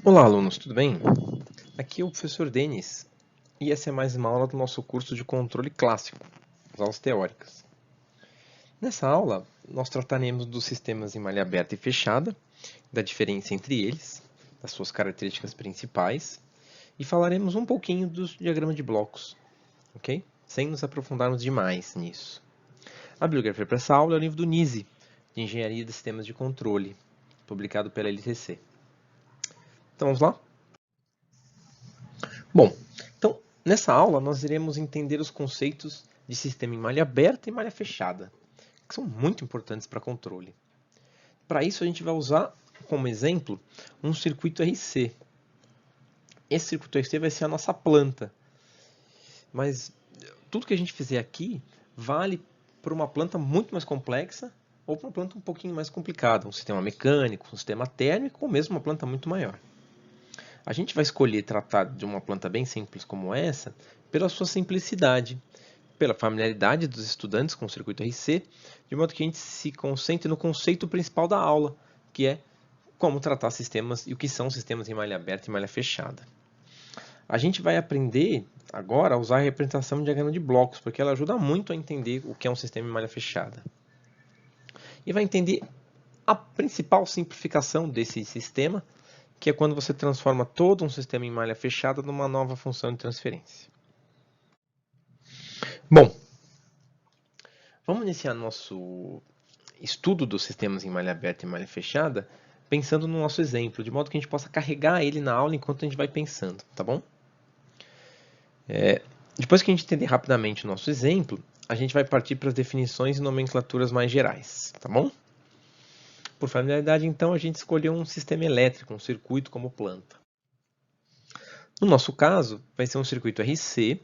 Olá, alunos, tudo bem? Aqui é o professor Denis e essa é mais uma aula do nosso curso de controle clássico, as aulas teóricas. Nessa aula, nós trataremos dos sistemas em malha aberta e fechada, da diferença entre eles, das suas características principais e falaremos um pouquinho dos diagramas de blocos, ok? Sem nos aprofundarmos demais nisso. A bibliografia para essa aula é o livro do NISE, de Engenharia de Sistemas de Controle, publicado pela LTC. Então, vamos lá? Bom, então nessa aula nós iremos entender os conceitos de sistema em malha aberta e malha fechada, que são muito importantes para controle. Para isso a gente vai usar como exemplo um circuito RC. Esse circuito RC vai ser a nossa planta, mas tudo que a gente fizer aqui vale para uma planta muito mais complexa ou para uma planta um pouquinho mais complicada, um sistema mecânico, um sistema térmico ou mesmo uma planta muito maior. A gente vai escolher tratar de uma planta bem simples como essa pela sua simplicidade, pela familiaridade dos estudantes com o circuito RC, de modo que a gente se concentre no conceito principal da aula, que é como tratar sistemas e o que são sistemas em malha aberta e malha fechada. A gente vai aprender agora a usar a representação de diagrama de blocos, porque ela ajuda muito a entender o que é um sistema em malha fechada. E vai entender a principal simplificação desse sistema, que é quando você transforma todo um sistema em malha fechada numa nova função de transferência. Bom, vamos iniciar nosso estudo dos sistemas em malha aberta e malha fechada pensando no nosso exemplo, de modo que a gente possa carregar ele na aula enquanto a gente vai pensando, tá bom? Depois que a gente entender rapidamente o nosso exemplo, a gente vai partir para as definições e nomenclaturas mais gerais, tá bom? Por familiaridade, então, a gente escolheu um sistema elétrico, um circuito como planta. No nosso caso, vai ser um circuito RC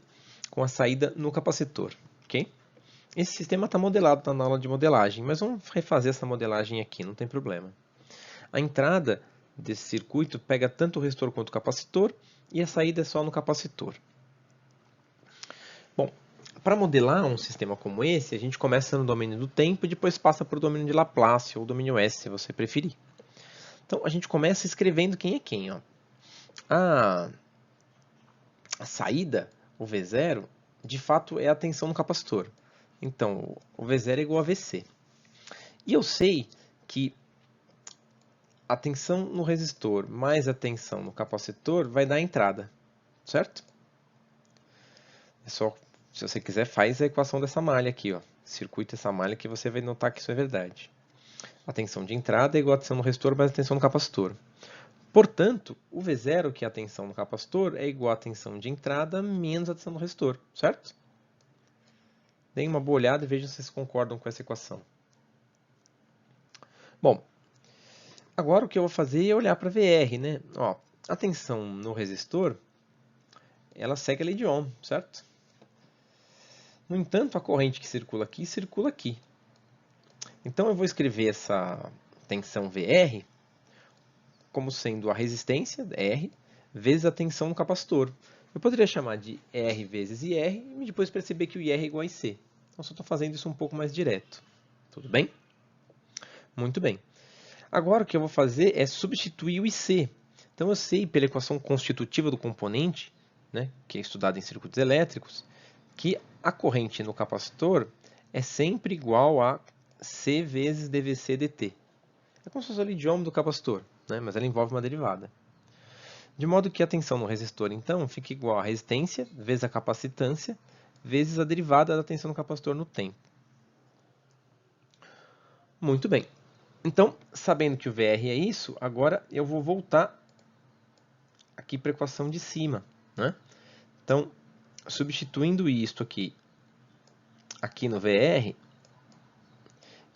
com a saída no capacitor, ok? Esse sistema está modelado na aula de modelagem, mas vamos refazer essa modelagem aqui, não tem problema. A entrada desse circuito pega tanto o resistor quanto o capacitor e a saída é só no capacitor. Bom, para modelar um sistema como esse, a gente começa no domínio do tempo e depois passa para o domínio de Laplace ou domínio S, se você preferir. Então, a gente começa escrevendo quem é quem. Ó. A saída, o V0, de fato é a tensão no capacitor. Então, o V0 é igual a VC. E eu sei que a tensão no resistor mais a tensão no capacitor vai dar a entrada, certo? É só, se você quiser, faz a equação dessa malha aqui, ó. Circuita essa malha que você vai notar que isso é verdade. A tensão de entrada é igual a tensão no resistor mais a tensão no capacitor. Portanto, o V0, que é a tensão no capacitor, é igual à tensão de entrada menos a tensão no resistor, certo? Deem uma boa olhada e vejam se vocês concordam com essa equação. Bom, agora o que eu vou fazer é olhar para a VR, né? Ó, a tensão no resistor, ela segue a lei de Ohm, certo? No entanto, a corrente que circula aqui. Então eu vou escrever essa tensão VR como sendo a resistência, R, vezes a tensão no capacitor. Eu poderia chamar de R vezes IR e depois perceber que o IR é igual a IC. Então só estou fazendo isso um pouco mais direto. Tudo bem? Muito bem. Agora o que eu vou fazer é substituir o IC. Então eu sei pela equação constitutiva do componente, né, que é estudada em circuitos elétricos, que a corrente no capacitor é sempre igual a C vezes dVc dt. É como se fosse o idioma do capacitor, né, mas ela envolve uma derivada. De modo que a tensão no resistor, então, fica igual a resistência vezes a capacitância vezes a derivada da tensão no capacitor no tempo. Muito bem. Então, sabendo que o VR é isso, agora eu vou voltar aqui para a equação de cima, né? Então, substituindo isto aqui no VR,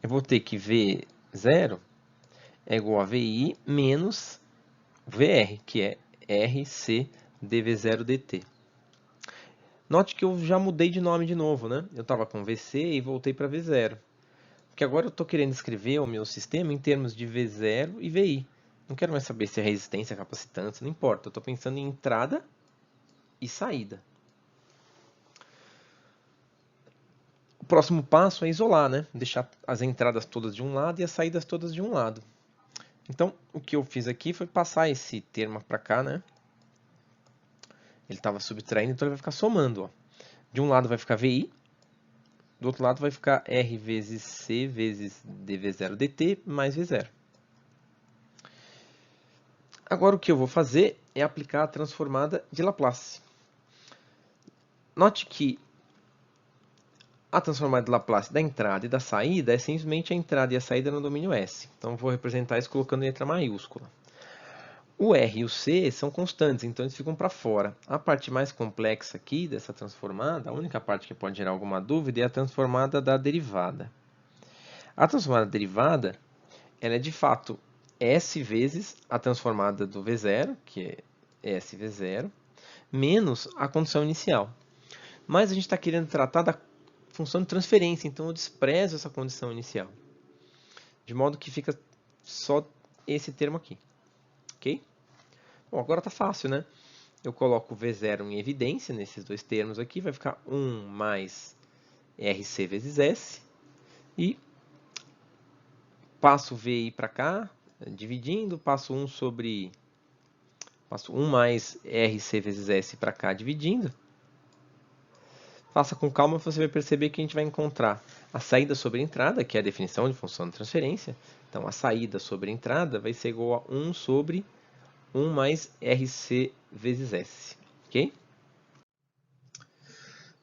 eu vou ter que V0 é igual a VI menos VR, que é RC dV0 dt. Note que eu já mudei de nome de novo, né? Eu estava com VC e voltei para V0. Porque agora eu estou querendo escrever o meu sistema em termos de V0 e VI. Não quero mais saber se é resistência, capacitância, não importa. Eu estou pensando em entrada e saída. O próximo passo é isolar, né? Deixar as entradas todas de um lado e as saídas todas de um lado. Então, o que eu fiz aqui foi passar esse termo para cá, né? Ele estava subtraindo, então ele vai ficar somando. Ó. De um lado vai ficar VI, do outro lado vai ficar R vezes C vezes dV0 dt mais V0. Agora o que eu vou fazer é aplicar a transformada de Laplace. Note que a transformada de Laplace da entrada e da saída é simplesmente a entrada e a saída no domínio S. Então, vou representar isso colocando letra maiúscula. O R e o C são constantes, então eles ficam para fora. A parte mais complexa aqui dessa transformada, a única parte que pode gerar alguma dúvida, é a transformada da derivada. A transformada da derivada, ela é de fato S vezes a transformada do V0, que é S V0, menos a condição inicial. Mas a gente está querendo tratar da função de transferência, então eu desprezo essa condição inicial. De modo que fica só esse termo aqui. Ok? Bom, agora está fácil, né? Eu coloco o V0 em evidência nesses dois termos aqui, vai ficar 1 mais RC vezes S. E passo o VI para cá, dividindo, passo 1 mais RC vezes S para cá, dividindo. Faça com calma, você vai perceber que a gente vai encontrar a saída sobre a entrada, que é a definição de função de transferência. Então, a saída sobre a entrada vai ser igual a 1 sobre 1 mais RC vezes S. Ok?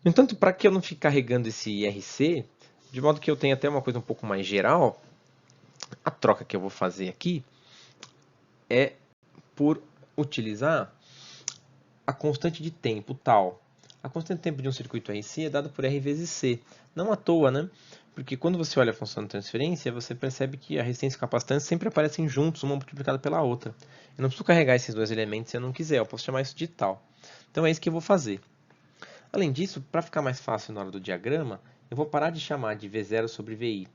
No entanto, para que eu não fique carregando esse RC, de modo que eu tenha até uma coisa um pouco mais geral, a troca que eu vou fazer aqui é por utilizar a constante de tempo tal. A constante de tempo de um circuito RC é dada por R vezes C. Não à toa, né? Porque quando você olha a função de transferência, você percebe que a resistência e a capacitância sempre aparecem juntos, uma multiplicada pela outra. Eu não preciso carregar esses dois elementos se eu não quiser, eu posso chamar isso de tal. Então é isso que eu vou fazer. Além disso, para ficar mais fácil na hora do diagrama, eu vou parar de chamar de V0 sobre VI.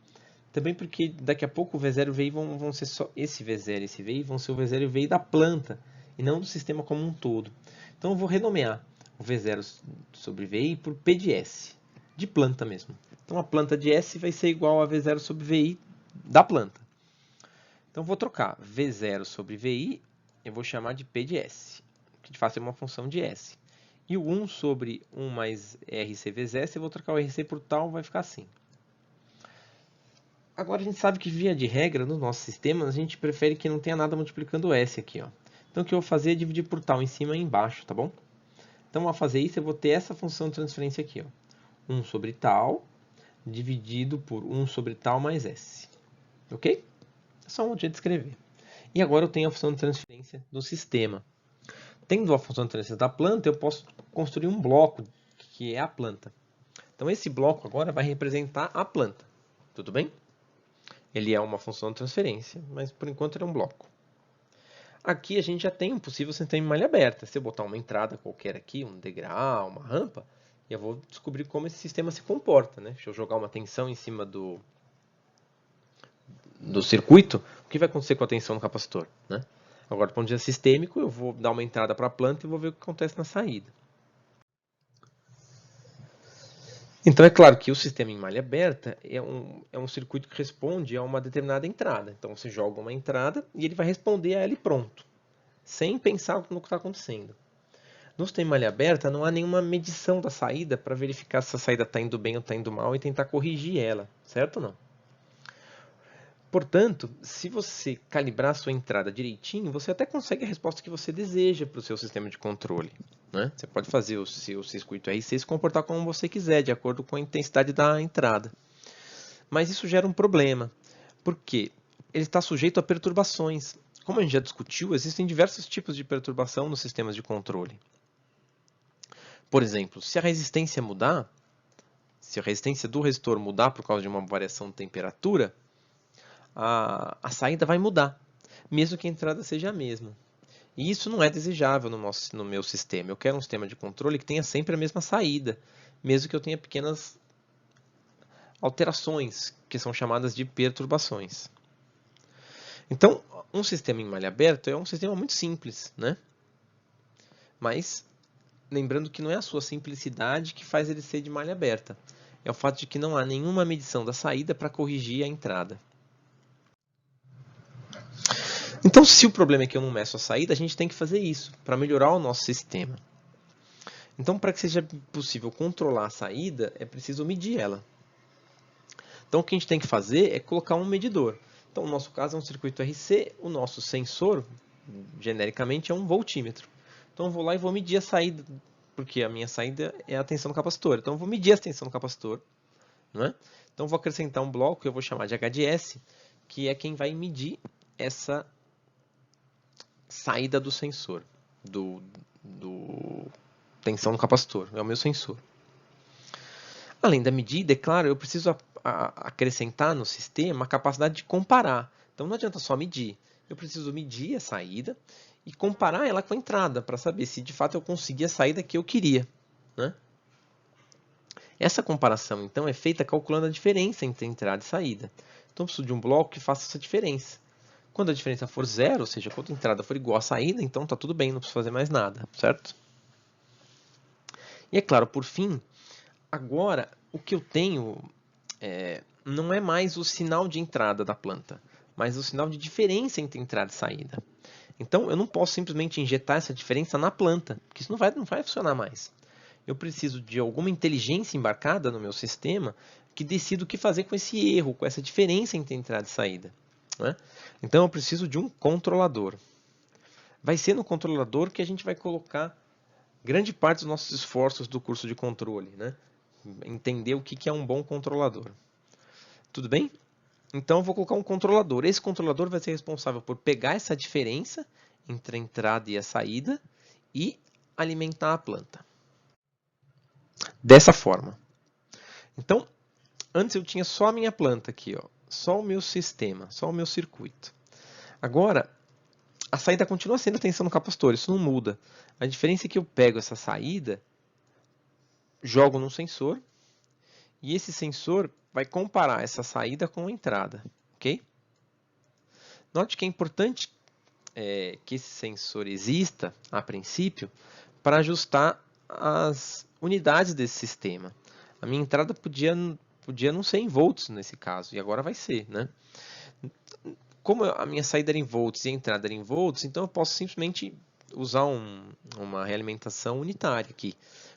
Também porque daqui a pouco o V0 e o VI vão ser só esse V0 e esse VI vão ser o V0 e o VI da planta, e não do sistema como um todo. Então eu vou renomear o V0 sobre VI por P de S, de planta mesmo. Então a planta de S vai ser igual a V0 sobre VI da planta. Então eu vou trocar V0 sobre VI, eu vou chamar de P de S, que de fato é uma função de S. E o 1 sobre 1 mais RC vezes S, eu vou trocar o RC por tal, vai ficar assim. Agora a gente sabe que, via de regra, no nosso sistema, a gente prefere que não tenha nada multiplicando S aqui. Ó. Então o que eu vou fazer é dividir por tal em cima e embaixo, tá bom? Então ao fazer isso, eu vou ter essa função de transferência aqui. Ó. 1 sobre tal, dividido por 1 sobre tal mais S. Ok? É só um jeito de escrever. E agora eu tenho a função de transferência do sistema. Tendo a função de transferência da planta, eu posso construir um bloco, que é a planta. Então esse bloco agora vai representar a planta. Tudo bem? Ele é uma função de transferência, mas por enquanto ele é um bloco. Aqui a gente já tem um possível sistema em malha aberta. Se eu botar uma entrada qualquer aqui, um degrau, uma rampa, eu vou descobrir como esse sistema se comporta. Né? Se eu jogar uma tensão em cima do circuito, o que vai acontecer com a tensão no capacitor? Né? Agora, do ponto de vista sistêmico, eu vou dar uma entrada para a planta e vou ver o que acontece na saída. Então, é claro que o sistema em malha aberta é um circuito que responde a uma determinada entrada. Então, você joga uma entrada e ele vai responder a ela e pronto, sem pensar no que está acontecendo. No sistema em malha aberta, não há nenhuma medição da saída para verificar se a saída está indo bem ou está indo mal e tentar corrigir ela, certo ou não? Portanto, se você calibrar a sua entrada direitinho, você até consegue a resposta que você deseja para o seu sistema de controle. Né? Você pode fazer o seu circuito RC se comportar como você quiser, de acordo com a intensidade da entrada. Mas isso gera um problema, porque ele está sujeito a perturbações. Como a gente já discutiu, existem diversos tipos de perturbação nos sistemas de controle. Por exemplo, se a resistência mudar, se a resistência do resistor mudar por causa de uma variação de temperatura, a saída vai mudar, mesmo que a entrada seja a mesma. E isso não é desejável no meu sistema. Eu quero um sistema de controle que tenha sempre a mesma saída, mesmo que eu tenha pequenas alterações, que são chamadas de perturbações. Então, um sistema em malha aberta é um sistema muito simples, né? Mas, lembrando que não é a sua simplicidade que faz ele ser de malha aberta. É o fato de que não há nenhuma medição da saída para corrigir a entrada. Então, se o problema é que eu não meço a saída, a gente tem que fazer isso para melhorar o nosso sistema. Então, para que seja possível controlar a saída, é preciso medir ela. Então, o que a gente tem que fazer é colocar um medidor. Então, no nosso caso é um circuito RC, o nosso sensor, genericamente, é um voltímetro. Então, eu vou lá e vou medir a saída, porque a minha saída é a tensão do capacitor. Então, eu vou medir a tensão do capacitor. Né? Então, eu vou acrescentar um bloco que eu vou chamar de HDS, que é quem vai medir essa saída do sensor, do tensão do capacitor, é o meu sensor. Além da medida, é claro, eu preciso acrescentar no sistema a capacidade de comparar. Então não adianta só medir, eu preciso medir a saída e comparar ela com a entrada, para saber se de fato eu consegui a saída que eu queria. Né? Essa comparação, então, é feita calculando a diferença entre entrada e saída. Então eu preciso de um bloco que faça essa diferença. Quando a diferença for zero, ou seja, quando a entrada for igual à saída, então está tudo bem, não preciso fazer mais nada, certo? E é claro, por fim, agora o que eu tenho não é mais o sinal de entrada da planta, mas o sinal de diferença entre entrada e saída. Então eu não posso simplesmente injetar essa diferença na planta, porque isso não vai funcionar mais. Eu preciso de alguma inteligência embarcada no meu sistema que decida o que fazer com esse erro, com essa diferença entre entrada e saída. Né? Então eu preciso de um controlador. Vai ser no controlador que a gente vai colocar grande parte dos nossos esforços do curso de controle. Né? Entender o que é um bom controlador. Tudo bem? Então eu vou colocar um controlador. Esse controlador vai ser responsável por pegar essa diferença entre a entrada e a saída e alimentar a planta. Dessa forma. Então, antes eu tinha só a minha planta aqui, ó, só o meu sistema, só o meu circuito. Agora, a saída continua sendo a tensão no capacitor, isso não muda. A diferença é que eu pego essa saída, jogo num sensor, e esse sensor vai comparar essa saída com a entrada, ok? Note que é importante que esse sensor exista, a princípio, para ajustar as unidades desse sistema. A minha entrada podia não ser em volts nesse caso, e agora vai ser. Né? Como a minha saída era em volts e a entrada era em volts, então eu posso simplesmente usar uma realimentação unitária aqui.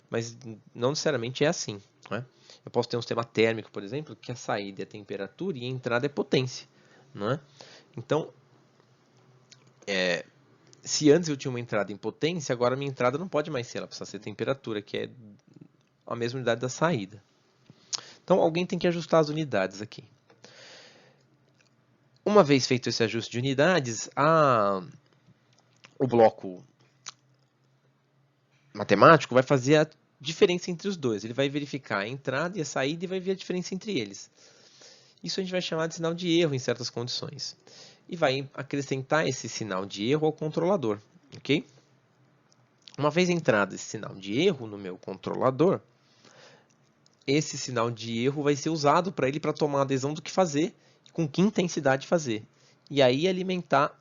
Mas não necessariamente é assim. Né? Eu posso ter um sistema térmico, por exemplo, que a saída é temperatura e a entrada é potência. Não é? Então, se antes eu tinha uma entrada em potência, agora a minha entrada não pode mais ser, ela precisa ser temperatura, que é a mesma unidade da saída. Então, alguém tem que ajustar as unidades aqui. Uma vez feito esse ajuste de unidades, o bloco matemático vai fazer a diferença entre os dois. Ele vai verificar a entrada e a saída e vai ver a diferença entre eles. Isso a gente vai chamar de sinal de erro em certas condições. E vai acrescentar esse sinal de erro ao controlador. Ok? Uma vez entrado esse sinal de erro no meu controlador, esse sinal de erro vai ser usado para ele para tomar a adesão do que fazer, com que intensidade fazer. E aí alimentar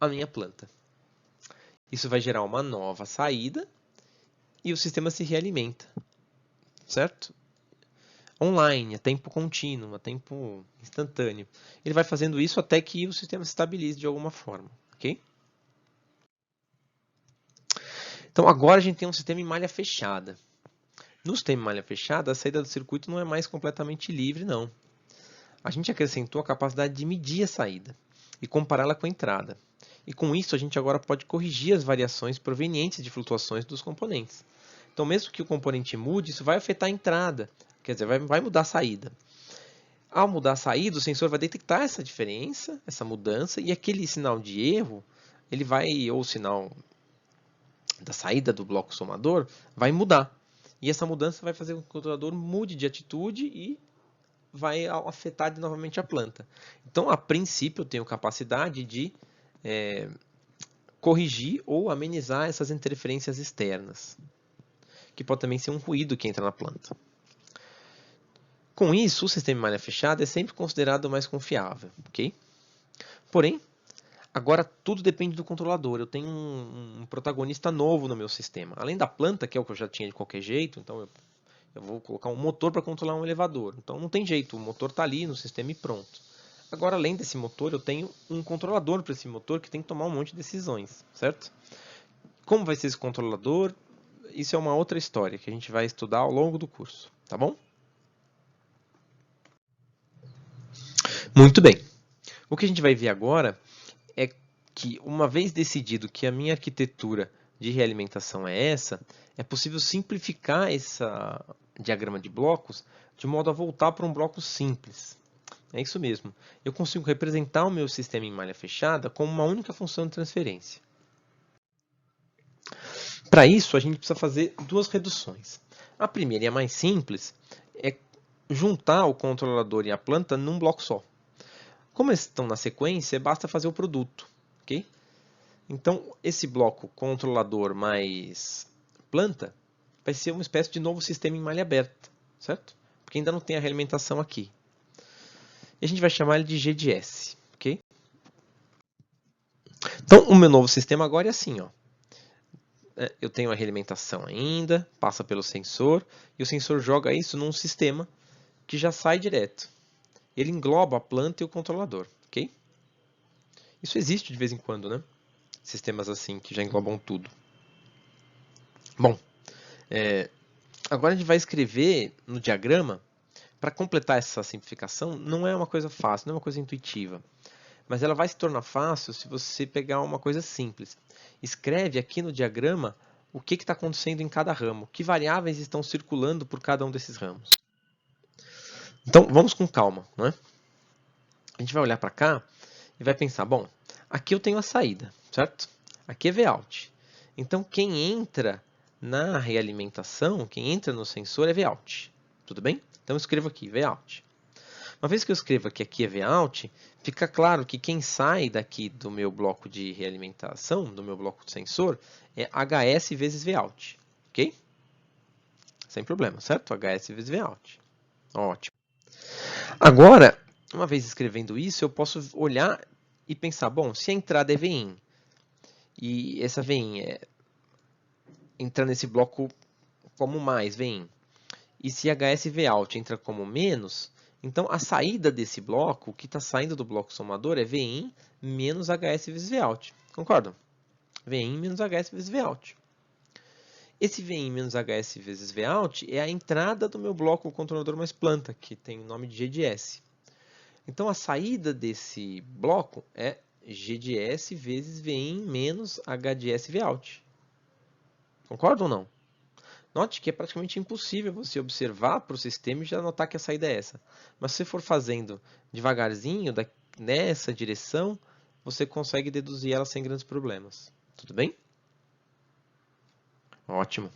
a minha planta. Isso vai gerar uma nova saída e o sistema se realimenta. Certo? Online, a tempo contínuo, a tempo instantâneo. Ele vai fazendo isso até que o sistema se estabilize de alguma forma. Ok? Então agora a gente tem um sistema em malha fechada. No sistema em malha fechada, a saída do circuito não é mais completamente livre, não. A gente acrescentou a capacidade de medir a saída e compará-la com a entrada. E com isso a gente agora pode corrigir as variações provenientes de flutuações dos componentes. Então mesmo que o componente mude, isso vai afetar a entrada, quer dizer, vai mudar a saída. Ao mudar a saída, o sensor vai detectar essa diferença, essa mudança, e aquele sinal de erro, ele vai, ou o sinal da saída do bloco somador, vai mudar. E essa mudança vai fazer com que o controlador mude de atitude e vai afetar novamente a planta. Então, a princípio, eu tenho capacidade de corrigir ou amenizar essas interferências externas, que pode também ser um ruído que entra na planta. Com isso, o sistema em malha fechada é sempre considerado mais confiável. Ok? Porém, agora tudo depende do controlador. Eu tenho um protagonista novo no meu sistema. Além da planta, que é o que eu já tinha de qualquer jeito, então eu vou colocar um motor para controlar um elevador. Então não tem jeito, o motor está ali no sistema e pronto. Agora, além desse motor, eu tenho um controlador para esse motor que tem que tomar um monte de decisões, certo? Como vai ser esse controlador? Isso é uma outra história que a gente vai estudar ao longo do curso, tá bom? Muito bem. O que a gente vai ver agora é que, uma vez decidido que a minha arquitetura de realimentação é essa, é possível simplificar esse diagrama de blocos de modo a voltar para um bloco simples. É isso mesmo. Eu consigo representar o meu sistema em malha fechada como uma única função de transferência. Para isso, a gente precisa fazer duas reduções. A primeira e a mais simples é juntar o controlador e a planta num bloco só. Como eles estão na sequência, basta fazer o produto, ok? Então, esse bloco controlador mais planta vai ser uma espécie de novo sistema em malha aberta, certo? Porque ainda não tem a realimentação aqui. E a gente vai chamar ele de G de S, ok? Então, o meu novo sistema agora é assim, ó. Eu tenho a realimentação ainda, passa pelo sensor, e o sensor joga isso num sistema que já sai direto. Ele engloba a planta e o controlador, ok? Isso existe de vez em quando, né? Sistemas assim, que já englobam tudo. Bom, agora a gente vai escrever no diagrama, para completar essa simplificação, não é uma coisa fácil, não é uma coisa intuitiva. Mas ela vai se tornar fácil se você pegar uma coisa simples. Escreve aqui no diagrama o que está acontecendo em cada ramo, que variáveis estão circulando por cada um desses ramos. Então, vamos com calma, né? A gente vai olhar para cá e vai pensar, bom, aqui eu tenho a saída, certo? Aqui é Vout. Então, quem entra na realimentação, quem entra no sensor é Vout. Tudo bem? Então, eu escrevo aqui, Vout. Uma vez que eu escrevo que aqui é Vout, fica claro que quem sai daqui do meu bloco de realimentação, do meu bloco de sensor, é HS vezes Vout. Ok? Sem problema, certo? HS vezes Vout. Ótimo. Agora, uma vez escrevendo isso, eu posso olhar e pensar, bom, se a entrada é Vin, e essa Vin entra nesse bloco como mais Vin, e se HS Vout entra como menos, então a saída desse bloco, o que está saindo do bloco somador, é Vin menos HS vezes Vout. Concordam? Vin menos HS vezes Vout. Esse Vin menos HS vezes Vout é a entrada do meu bloco controlador mais planta, que tem o nome de G de S. Então, a saída desse bloco é G de S vezes Vin menos H de S Vout. Concordam ou não? Note que é praticamente impossível você observar para o sistema e já notar que a saída é essa. Mas se você for fazendo devagarzinho, nessa direção, você consegue deduzir ela sem grandes problemas. Tudo bem? Ótimo.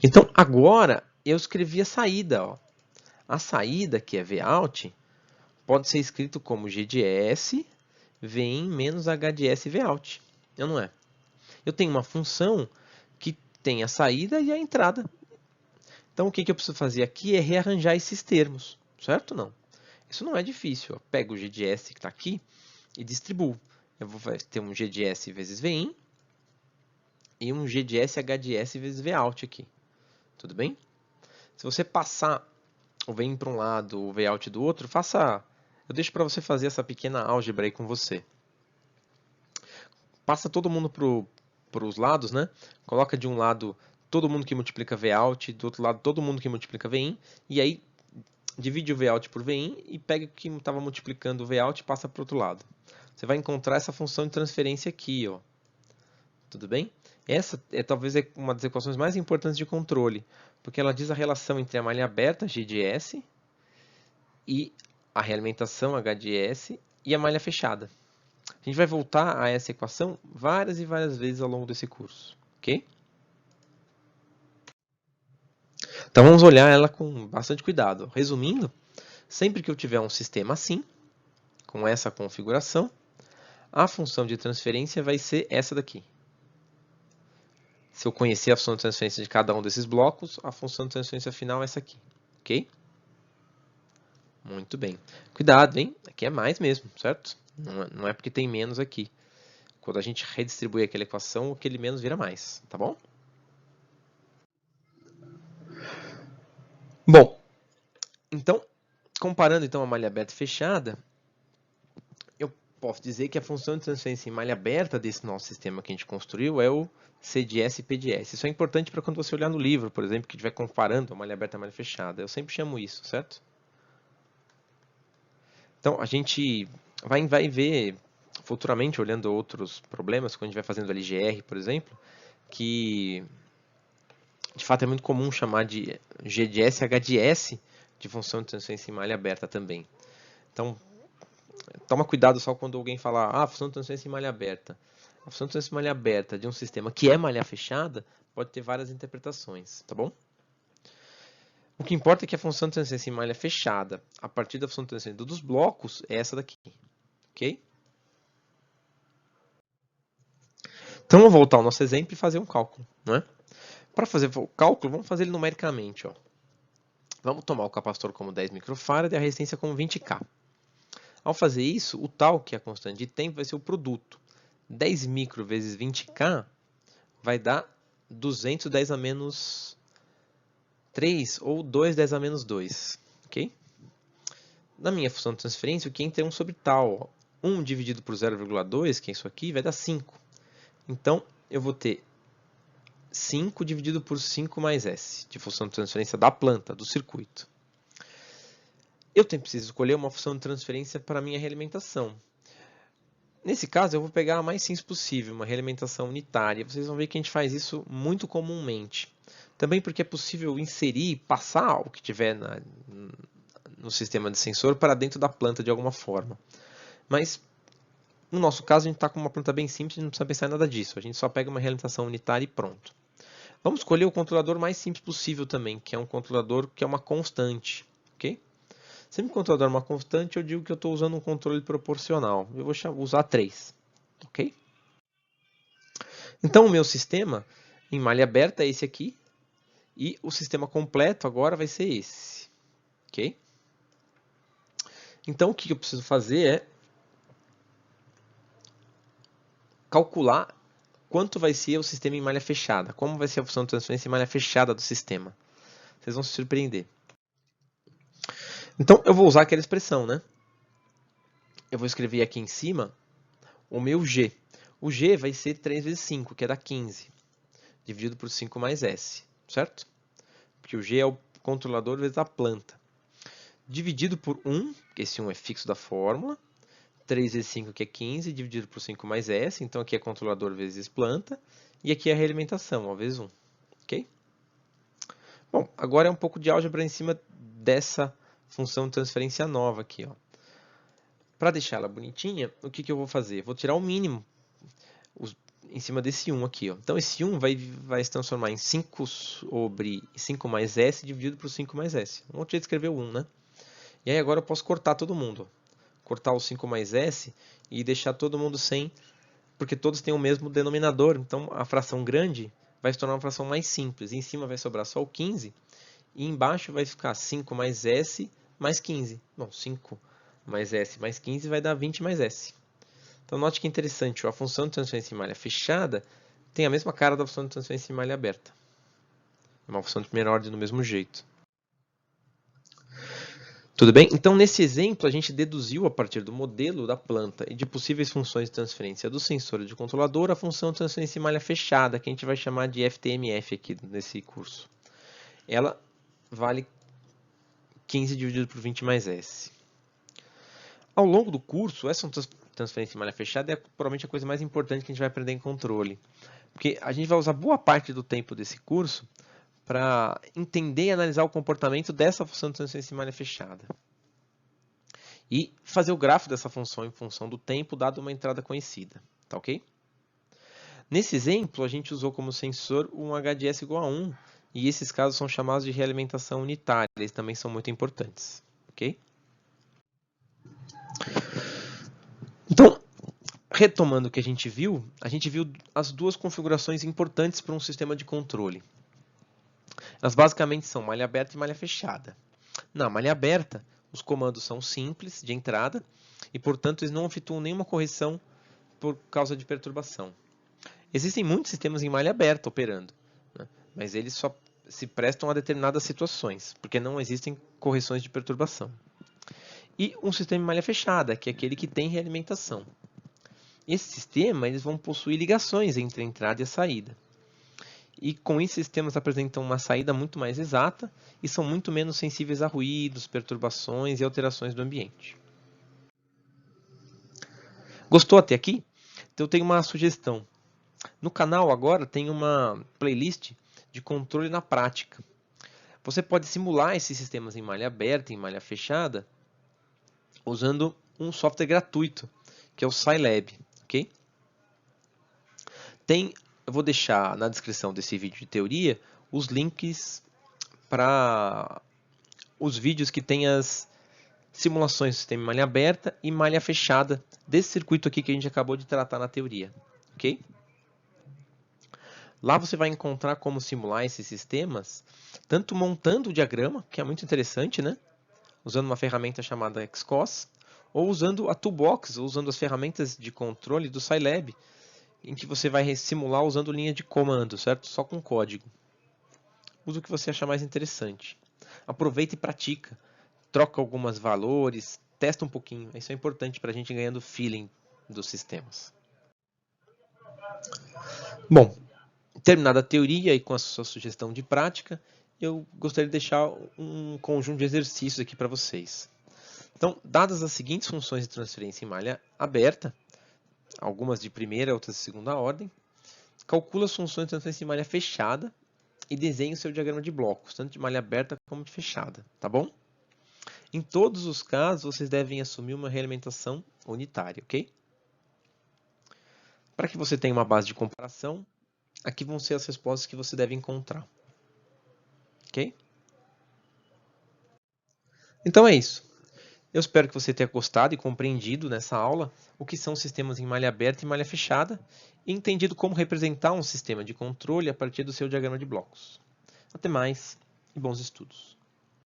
Então, agora eu escrevi a saída. Ó. A saída, que é Vout, pode ser escrito como G de S Vin menos H de S Vout. Não é? Eu tenho uma função que tem a saída e a entrada. Então, o que eu preciso fazer aqui é rearranjar esses termos, certo ou não? Isso não é difícil. Eu pego o G de S que está aqui e distribuo. Eu vou ter um G de S vezes Vin e um G de S H de S vezes Vout aqui. Tudo bem? Se você passar o Vin para um lado, o Vout do outro, eu deixo para você fazer essa pequena álgebra aí com você. Passa todo mundo para os lados, né? Coloca de um lado todo mundo que multiplica Vout, do outro lado todo mundo que multiplica Vin, e aí divide o Vout por Vin e pega o que estava multiplicando o Vout e passa para o outro lado. Você vai encontrar essa função de transferência aqui, ó. Tudo bem? Essa talvez uma das equações mais importantes de controle, porque ela diz a relação entre a malha aberta, G de S, e a realimentação, H de S, e a malha fechada. A gente vai voltar a essa equação várias e várias vezes ao longo desse curso, ok? Então vamos olhar ela com bastante cuidado. Resumindo, sempre que eu tiver um sistema assim, com essa configuração, a função de transferência vai ser essa daqui. Se eu conhecer a função de transferência de cada um desses blocos, a função de transferência final é essa aqui, ok? Muito bem. Cuidado, hein? Aqui é mais mesmo, certo? Não é porque tem menos aqui. Quando a gente redistribui aquela equação, aquele menos vira mais, tá bom? Bom, então, Comparando então a malha aberta e fechada, eu posso dizer que a função de transferência em malha aberta desse nosso sistema que a gente construiu é o CDS e PDS. Isso é importante para quando você olhar no livro, por exemplo, que estiver comparando a malha aberta e a malha fechada. Eu sempre chamo isso, certo? Então, a gente vai ver futuramente, olhando outros problemas, quando a gente vai fazendo LGR, por exemplo, que de fato é muito comum chamar de GDS e HDS de função de transferência em malha aberta também. Então, toma cuidado só quando alguém falar, função de transferência em malha aberta. A função de transferência em malha aberta de um sistema que é malha fechada pode ter várias interpretações, tá bom? O que importa é que a função de transferência em malha fechada, a partir da função de transferência dos blocos, é essa daqui, ok? Então, vamos voltar ao nosso exemplo e fazer um cálculo, não é? Para fazer o cálculo, vamos fazer ele numericamente, ó. Vamos tomar o capacitor como 10 microfarad e a resistência como 20K. Ao fazer isso, o tal, que é a constante de tempo, vai ser o produto. 10 micro vezes 20K vai dar 210 a menos 3 ou 210 a menos 2. Ok? Na minha função de transferência, o que entra é 1 sobre tal. 1 dividido por 0,2, que é isso aqui, vai dar 5. Então, eu vou ter 5 dividido por 5 mais S, de função de transferência da planta, do circuito. Eu preciso escolher uma função de transferência para a minha realimentação. Nesse caso, eu vou pegar a mais simples possível, uma realimentação unitária. Vocês vão ver que a gente faz isso muito comumente. Também porque é possível inserir, passar o que tiver no sistema de sensor para dentro da planta de alguma forma. Mas, no nosso caso, a gente está com uma planta bem simples, a gente não precisa pensar em nada disso. A gente só pega uma realimentação unitária e pronto. Vamos escolher o controlador mais simples possível também, que é um controlador que é uma constante. Ok? Sempre que o controlador é uma constante, eu digo que eu estou usando um controle proporcional. Eu vou usar 3. Ok? Então, o meu sistema em malha aberta é esse aqui. E o sistema completo agora vai ser esse. Ok? Então, o que eu preciso fazer é calcular quanto vai ser o sistema em malha fechada. Como vai ser a função de transferência em malha fechada do sistema. Vocês vão se surpreender. Então, eu vou usar aquela expressão, né? Eu vou escrever aqui em cima o meu G. O G vai ser 3 vezes 5, que é dá 15, dividido por 5 mais S, certo? Porque o G é o controlador vezes a planta. Dividido por 1, que esse 1 é fixo da fórmula. 3 vezes 5, que é 15, dividido por 5 mais S. Então, aqui é controlador vezes planta. E aqui é a realimentação, ó, vezes 1. Ok? Bom, agora é um pouco de álgebra em cima dessa função de transferência nova aqui, ó. Para deixar ela bonitinha, o que eu vou fazer? Vou tirar o mínimo em cima desse 1 aqui, ó. Então, esse 1 vai se transformar em 5 sobre 5 mais S dividido por 5 mais S. Um outro jeito de escrever o 1, né? E aí agora eu posso cortar todo mundo. Cortar o 5 mais S e deixar todo mundo sem, porque todos têm o mesmo denominador. Então, a fração grande vai se tornar uma fração mais simples. Em cima vai sobrar só o 15 e embaixo vai ficar 5 mais S mais 15. Bom, 5 mais S mais 15 vai dar 20 mais S. Então, note que interessante, a função de transferência em malha fechada tem a mesma cara da função de transferência em malha aberta. É uma função de primeira ordem do mesmo jeito. Tudo bem? Então, nesse exemplo, a gente deduziu a partir do modelo da planta e de possíveis funções de transferência do sensor e do controlador a função de transferência em malha fechada, que a gente vai chamar de FTMF aqui nesse curso. Ela vale 15 dividido por 20 mais S. Ao longo do curso, essa transferência em malha fechada é provavelmente a coisa mais importante que a gente vai aprender em controle. Porque a gente vai usar boa parte do tempo desse curso para entender e analisar o comportamento dessa função de transferência em malha fechada. E fazer o gráfico dessa função em função do tempo, dado uma entrada conhecida. Tá ok? Nesse exemplo, a gente usou como sensor um HDS igual a 1, e esses casos são chamados de realimentação unitária, eles também são muito importantes. Ok? Então, retomando o que a gente viu as duas configurações importantes para um sistema de controle. Elas basicamente são malha aberta e malha fechada. Na malha aberta, os comandos são simples de entrada e, portanto, eles não efetuam nenhuma correção por causa de perturbação. Existem muitos sistemas em malha aberta operando, né? Mas eles só se prestam a determinadas situações, porque não existem correções de perturbação. e um sistema em malha fechada, que é aquele que tem realimentação. Esse sistema eles vão possuir ligações entre a entrada e a saída. E com isso, esses sistemas apresentam uma saída muito mais exata e são muito menos sensíveis a ruídos, perturbações e alterações do ambiente. Gostou até aqui? Então eu tenho uma sugestão. No canal agora tem uma playlist de controle na prática. Você pode simular esses sistemas em malha aberta e em malha fechada usando um software gratuito, que é o Scilab, ok? Eu vou deixar na descrição desse vídeo de teoria os links para os vídeos que tem as simulações do sistema em malha aberta e malha fechada desse circuito aqui que a gente acabou de tratar na teoria, ok? Lá você vai encontrar como simular esses sistemas, tanto montando o diagrama, que é muito interessante, né? Usando uma ferramenta chamada Xcos, ou usando a Toolbox, ou usando as ferramentas de controle do Scilab, em que você vai simular usando linha de comando, certo? Só com código. Usa o que você achar mais interessante. Aproveita e pratica. Troca alguns valores, testa um pouquinho. Isso é importante para a gente ganhando feeling dos sistemas. Bom, terminada a teoria e com a sua sugestão de prática, eu gostaria de deixar um conjunto de exercícios aqui para vocês. Então, dadas as seguintes funções de transferência em malha aberta, algumas de primeira, outras de segunda ordem, calcula as funções de transferência em malha fechada e desenhe o seu diagrama de blocos, tanto de malha aberta como de fechada, tá bom? Em todos os casos, vocês devem assumir uma realimentação unitária, ok? Para que você tenha uma base de comparação, aqui vão ser as respostas que você deve encontrar, ok? Então é isso. Eu espero que você tenha gostado e compreendido nessa aula o que são sistemas em malha aberta e malha fechada e entendido como representar um sistema de controle a partir do seu diagrama de blocos. Até mais e bons estudos!